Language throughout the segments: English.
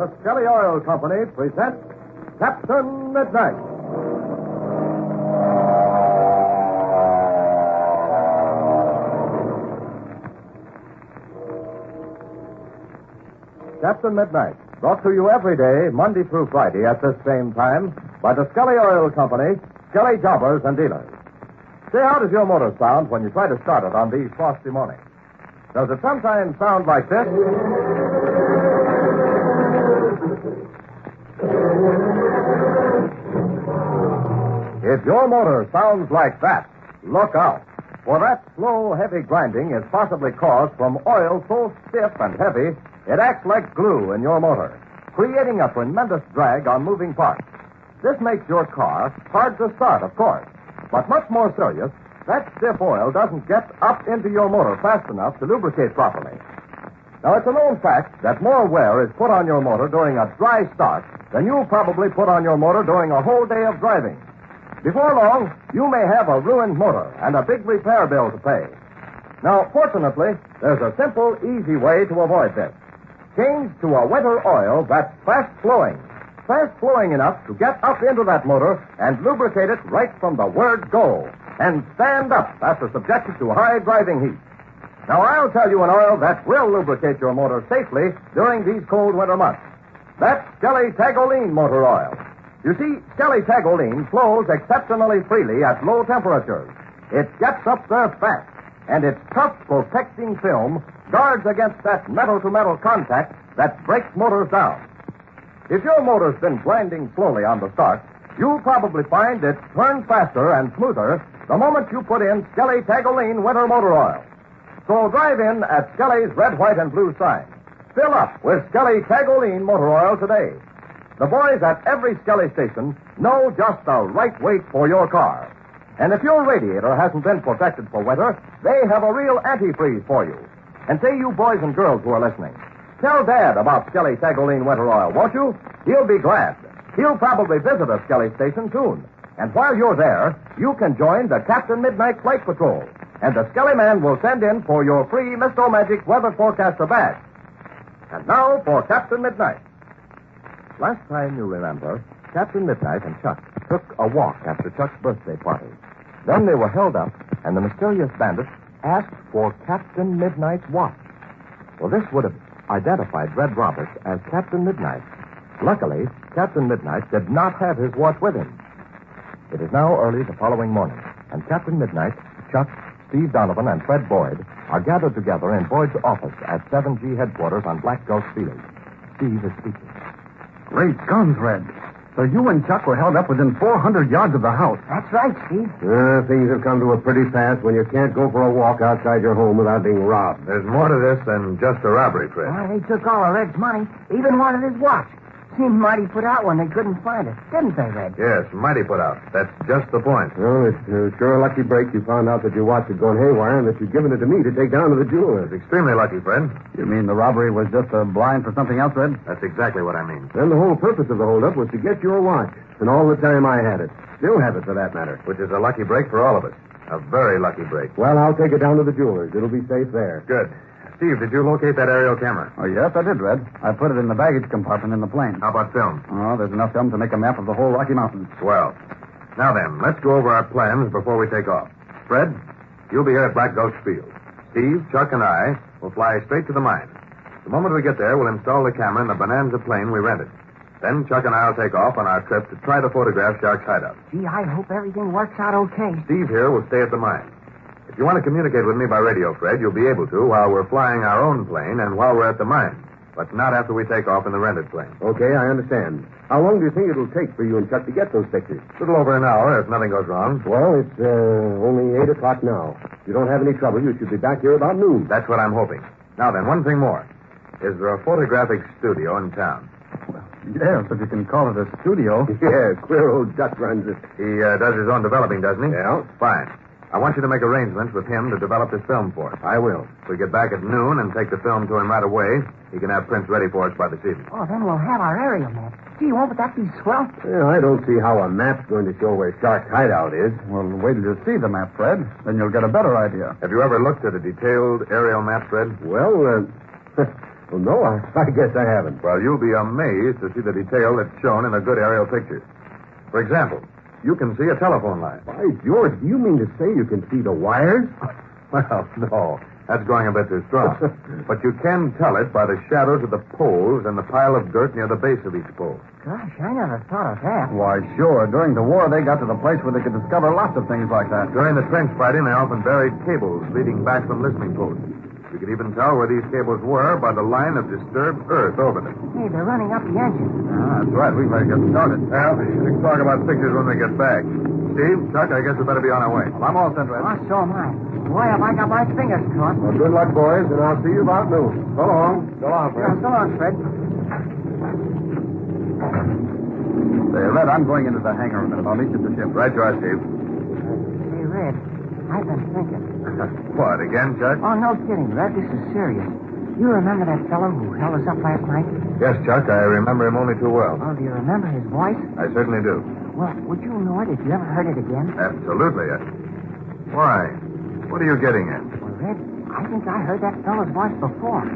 the Skelly Oil Company presents Captain Midnight. Captain Midnight, brought to you every day, Monday through Friday at this same time, by the Skelly Oil Company, Skelly Jobbers and Dealers. Say, how does your motor sound when you try to start it on these frosty mornings? Does it sometimes sound like this? If your motor sounds like that, look out. For that slow, heavy grinding is possibly caused from oil so stiff and heavy it acts like glue in your motor, creating a tremendous drag on moving parts. This makes your car hard to start, of course. But much more serious, that stiff oil doesn't get up into your motor fast enough to lubricate properly. Now, it's a known fact that more wear is put on your motor during a dry start than you'll probably put on your motor during a whole day of driving. Before long, you may have a ruined motor and a big repair bill to pay. Now, fortunately, there's a simple, easy way to avoid this. Change to a winter oil that's fast-flowing enough to get up into that motor and lubricate it right from the word go, and stand up after subjected to high driving heat. Now, I'll tell you an oil that will lubricate your motor safely during these cold winter months. That's Skelly Tagoline motor oil. You see, Skelly Tagoline flows exceptionally freely at low temperatures. It gets up there fast, and its tough protecting film guards against that metal-to-metal contact that breaks motors down. If your motor's been grinding slowly on the start, you'll probably find it turns faster and smoother the moment you put in Skelly Tagoline winter motor oil. So drive in at Skelly's red, white, and blue sign. Fill up with Skelly Tagoline motor oil today. The boys at every Skelly station know just the right weight for your car. And if your radiator hasn't been protected for winter, they have a real antifreeze for you. And say, you boys and girls who are listening, tell Dad about Skelly Tagoline winter oil, won't you? He'll be glad. He'll probably visit a Skelly station soon. And while you're there, you can join the Captain Midnight Flight Patrol. And the Skelly man will send in for your free Mr. Magic Weather Forecaster badge. And now for Captain Midnight. Last time, you remember, Captain Midnight and Chuck took a walk after Chuck's birthday party. Then they were held up, and the mysterious bandits asked for Captain Midnight's watch. Well, this would have identified Red Roberts as Captain Midnight. Luckily, Captain Midnight did not have his watch with him. It is now early the following morning, and Captain Midnight, Chuck, Steve Donovan, and Fred Boyd are gathered together in Boyd's office at 7G headquarters on Black Gulch Field. Steve is speaking. Great guns, Red. So you and Chuck were held up within 400 yards of the house. That's right, Steve. Things have come to a pretty pass when you can't go for a walk outside your home without being robbed. There's more to this than just a robbery, Fred. Well, they took all of Red's money, even wanted his watch. Seemed mighty put out when they couldn't find it, didn't they, Red? Yes, mighty put out. That's just the point. Well, it's sure a lucky break you found out that your watch had gone haywire and that you'd given it to me to take down to the jeweler's. It's extremely lucky, Fred. You mean the robbery was just a blind for something else, Red? That's exactly what I mean. Then the whole purpose of the holdup was to get your watch. And all the time I had it. Still have it, for that matter. Which is a lucky break for all of us. A very lucky break. Well, I'll take it down to the jeweler's. It'll be safe there. Good. Steve, did you locate that aerial camera? Oh, yes, I did, Red. I put it in the baggage compartment in the plane. How about film? Oh, there's enough film to make a map of the whole Rocky Mountains. Swell. Now then, let's go over our plans before we take off. Fred, you'll be here at Black Gulch Field. Steve, Chuck, and I will fly straight to the mine. The moment we get there, we'll install the camera in the Bonanza plane we rented. Then Chuck and I will take off on our trip to try to photograph Shark's hideout. Gee, I hope everything works out okay. Steve here will stay at the mine. If you want to communicate with me by radio, Fred, you'll be able to while we're flying our own plane and while we're at the mine. But not after we take off in the rented plane. Okay, I understand. How long do you think it'll take for you and Chuck to get those pictures? A little over an hour if nothing goes wrong. Well, it's only 8 o'clock now. If you don't have any trouble, you should be back here about noon. That's what I'm hoping. Now then, one thing more. Is there a photographic studio in town? Well, yes, if you can call it a studio. Yeah, queer old Duck runs it. He does his own developing, doesn't he? Yeah. Fine. I want you to make arrangements with him to develop this film for us. I will. If we get back at noon and take the film to him right away, he can have prints ready for us by this evening. Oh, then we'll have our aerial map. Gee, won't that be swell? Well, I don't see how a map's going to show where Shark's hideout is. Well, wait till you see the map, Fred. Then you'll get a better idea. Have you ever looked at a detailed aerial map, Fred? Well, Well, no, I guess I haven't. Well, you'll be amazed to see the detail that's shown in a good aerial picture. For example, you can see a telephone line. By George, do you mean to say you can see the wires? Well, no. That's going a bit too strong. But you can tell it by the shadows of the poles and the pile of dirt near the base of each pole. Gosh, I never thought of that. Why, sure. During the war, they got to the place where they could discover lots of things like that. During the trench fighting, they often buried cables leading back from listening posts. You could even tell where these cables were by the line of disturbed earth over them. Hey, they're running up the engine. That's right. We better get started. Well, we can talk about pictures when we get back. Steve, Chuck, I guess we better be on our way. Well, I'm all set, Red. Oh, so am I. Boy, have I got my fingers crossed. Well, good luck, boys, and I'll see you about noon. So long. So long, Yeah, so long, Fred. Say, Red, I'm going into the hangar a minute. I'll meet you at the ship. Right you are, Steve. Hey, Red, I've been thinking. What, again, Chuck? Oh, no kidding, Red. This is serious. You remember that fellow who held us up last night? Yes, Chuck, I remember him only too well. Oh, do you remember his voice? I certainly do. Well, would you know it if you ever heard it again? Absolutely. Why? What are you getting at? Well, Red, I think I heard that fellow's voice before.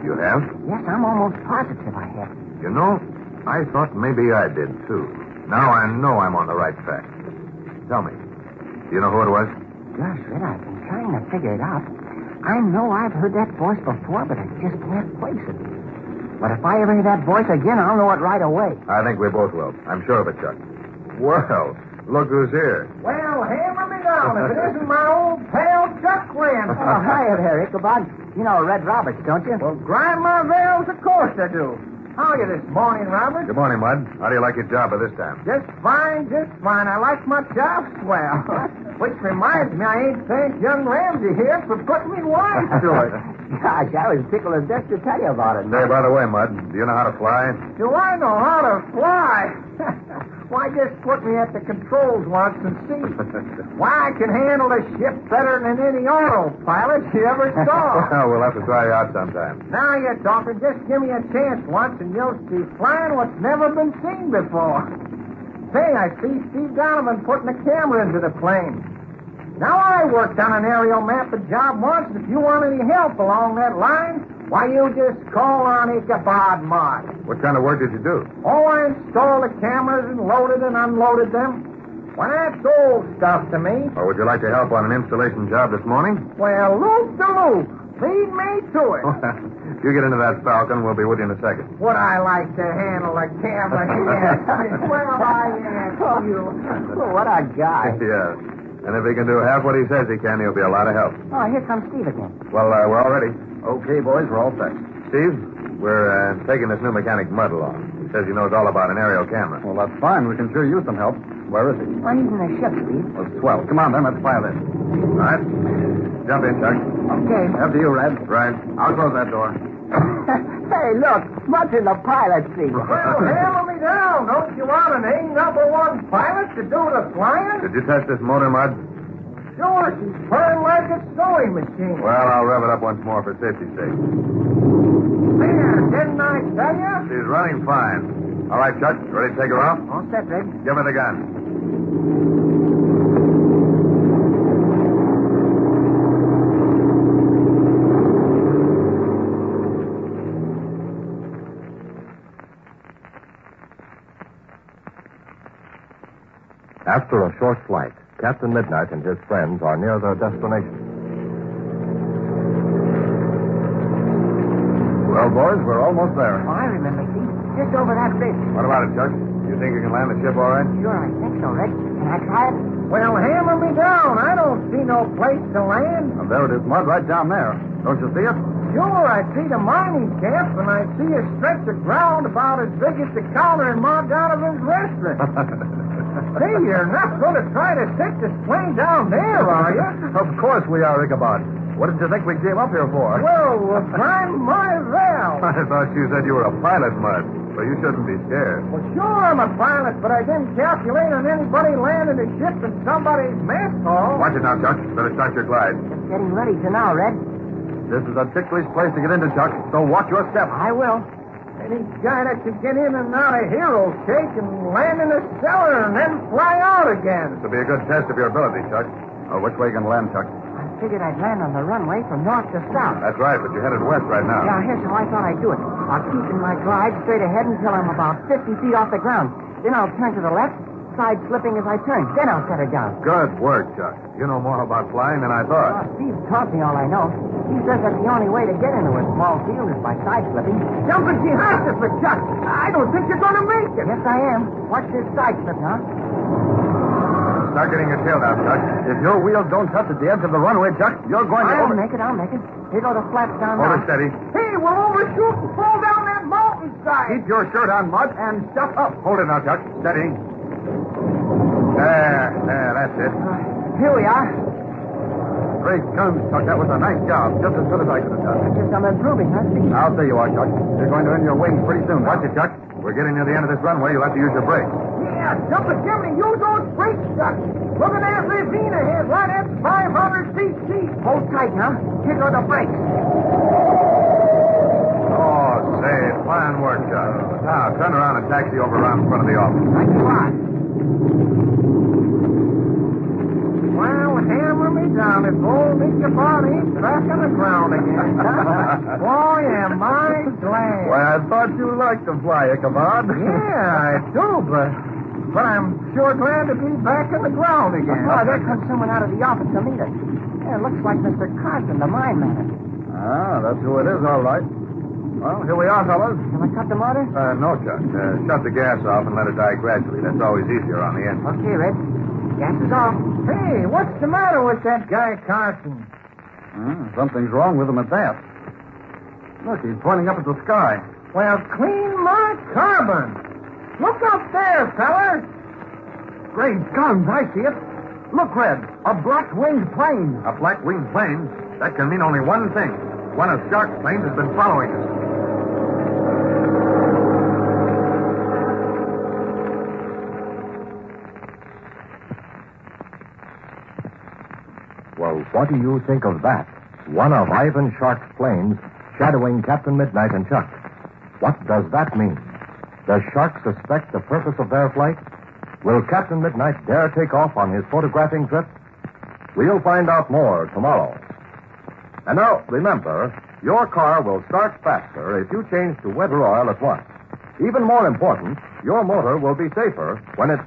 You have? Yes, I'm almost positive I have. You know, I thought maybe I did, too. Now I know I'm on the right track. Tell me, do you know who it was? Gosh, Red, I've been trying to figure it out. I know I've heard that voice before, but I just can't place it. But if I ever hear that voice again, I'll know it right away. I think we both will. I'm sure of it, Chuck. Well, look who's here. Well, hammer me down if it isn't my old pal Chuck Wren. Oh, hiya there, Ichabod. You know Red Roberts, don't you? Well, grind my veils, of course I do. How are you this morning, Robert? Good morning, Mud. How do you like your job by this time? Just fine, just fine. I like my job swell. Which reminds me, I ain't thanked young Ramsey here for putting me wise to it. Gosh, I was tickled to death to tell you about it. Say, by the way, Mud, do you know how to fly? Do I know how to fly? Why, just put me at the controls once and see. Why, I can handle a ship better than any autopilot you ever saw. Well, we'll have to try you out sometime. Now you're talking. Just give me a chance once and you'll see flying what's never been seen before. Say, I see Steve Donovan putting a camera into the plane. Now, I worked on an aerial map of job once, and if you want any help along that line, why, you just call on Ichabod Mark. What kind of work did you do? Oh, I installed the cameras and loaded and unloaded them. Well, that's old stuff to me. Or would you like to help on an installation job this morning? Well, loop-de-loop. Lead me to it. You get into that Falcon, we'll be with you in a second. Would I like to handle a camera here? Well, I ask you. What a guy. Yeah. And if he can do half what he says he can, he'll be a lot of help. Oh, here comes Steve again. Well, we're all ready. Okay, boys, we're all set. Steve, we're taking this new mechanic Mud along. He says he knows all about an aerial camera. Well, that's fine. We can sure use some help. Where is he? Well, he's in the ship, Steve. Well, swell. Come on, then. Let's fire this. All right. Jump in, Chuck. Okay. After you, Red. Right. I'll close that door. Hey, look. Much in the pilot seat. Well, hammer me down. Don't you want an A-1 pilot to do the flying? Did you test this motor, Mud? Sure, she's purring like a sewing machine. Well, I'll rev it up once more for safety's sake. There, didn't I tell you? She's running fine. All right, Chuck, ready to take her off? All set, Red. Give her the gun. After a short flight, Captain Midnight and his friends are near their destination. Well, boys, we're almost there. Oh, I remember, Steve. Just over that bridge. What about it, Chuck? You think you can land the ship all right? Sure, I think so, Red. Can I try it? Well, hammer me down. I don't see no place to land. And there it is, Mud, right down there. Don't you see it? Sure, I see the mining camp, and I see a stretch of ground about as big as the counter in Ma Donovan's restaurant. Hey, you're not going to try to take this plane down there, are you? Of course we are, Ichabod. What did you think we came up here for? Well, grind my valve. I thought you said you were a pilot, Mud, so you shouldn't be scared. Well, sure, I'm a pilot, but I didn't calculate on anybody landing a ship in somebody's mess hall. Watch it now, Chuck. Better start your glide. Just getting ready to now, Red. This is a ticklish place to get into, Chuck, so watch your step. I will. Any guy that can get in and out of Hero Cake and land in a cellar and then fly out again. This will be a good test of your ability, Chuck. Which way you going to land, Chuck? I'm figured I'd land on the runway from north to south. That's right, but you're headed west right now. Yeah, here's how I thought I'd do it. I'll keep in my glide straight ahead until I'm about 50 feet off the ground. Then I'll turn to the left, side slipping as I turn. Then I'll set her down. Good work, Chuck. You know more about flying than I thought. Steve taught me all I know. He says that's the only way to get into a small field is by side slipping. Jumping behind us, Chuck. I don't think you're going to make it. Yes, I am. Watch this side slip now. Start getting your tail down, Chuck. If your wheels don't touch at the edge of the runway, Chuck, you're going to... I'll make it. Here go the flaps down Hold now. it steady. Hey, we'll overshoot and fall down that mountainside. Keep your shirt on, Mud, and shut up. Hold it now, Chuck. Steady. There, that's it. Here we are. Great guns, Chuck. That was a nice job. Just as good as I could have done. I guess I'm improving, huh, Steve? I'll say you are, Chuck. You're going to earn your wings pretty soon. Watch it, Chuck. We're getting near the end of this runway. You'll have to use your brakes. Yeah, jumping chimney. Use those brakes, Chuck. Look at that ravine ahead, right at 500 feet deep. Hold tight now. Here go the brakes. Oh, say, fine work, Chuck. Now, turn around and taxi over around in front of the office. Right you are. Well, hammer me down if old Mr. Barney's back on the ground again. Boy, am I glad. Why, I thought you liked to fly, Ichabod. Yeah, I do, but I'm sure glad to be back on the ground again. Oh, there comes someone out of the office to meet us. Yeah, it looks like Mr. Carson, the mine manager. Ah, that's who it is, all right. Well, here we are, fellas. Shall I cut the motor? No, Chuck. Shut the gas off and let it die gradually. That's always easier on the engine. Okay, Red. Gas is off. Hey, what's the matter with that guy, Carson? Something's wrong with him at that. Look, he's pointing up at the sky. Well, clean my carbon. Look up there, fellas. Great guns, I see it. Look, Red, a black-winged plane. A black-winged plane? That can mean only one thing. One of Shark's planes has been following us. Well, what do you think of that? One of Ivan Shark's planes shadowing Captain Midnight and Chuck. What does that mean? Does Shark suspect the purpose of their flight? Will Captain Midnight dare take off on his photographing trip? We'll find out more tomorrow. And now, remember, your car will start faster if you change to winter oil at once. Even more important, your motor will be safer when it's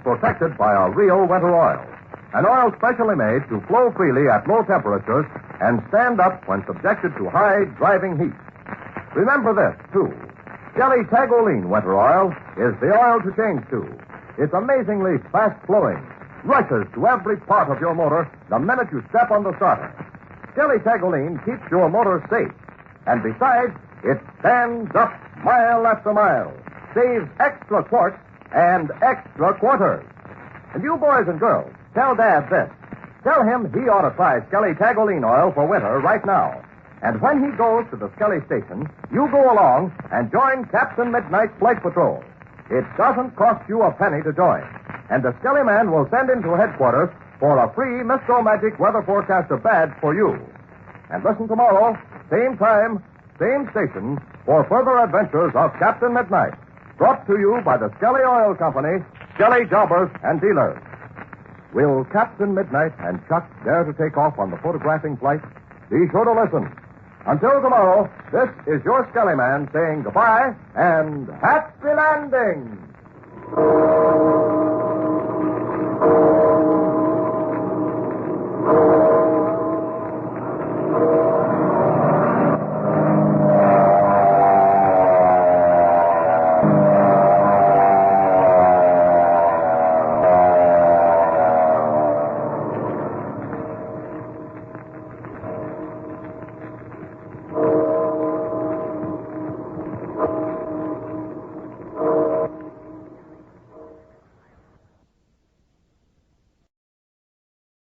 protected by a real winter oil. An oil specially made to flow freely at low temperatures and stand up when subjected to high driving heat. Remember this, too. Skelly Tagolene winter oil is the oil to change to. It's amazingly fast-flowing, rushes to every part of your motor the minute you step on the starter. Skelly Tagolene keeps your motor safe. And besides, it stands up mile after mile, saves extra quarts and extra quarters. And you boys and girls, tell Dad this. Tell him he ought to try Skelly Tagolene oil for winter right now. And when he goes to the Skelly station, you go along and join Captain Midnight's Flight Patrol. It doesn't cost you a penny to join. And the Skelly man will send into headquarters for a free Mr. Magic Weather Forecaster badge for you. And listen tomorrow, same time, same station, for further adventures of Captain Midnight. Brought to you by the Skelly Oil Company, Skelly Jobbers and Dealers. Will Captain Midnight and Chuck dare to take off on the photographing flight? Be sure to listen. Until tomorrow, this is your Skelly Man saying goodbye and happy landing.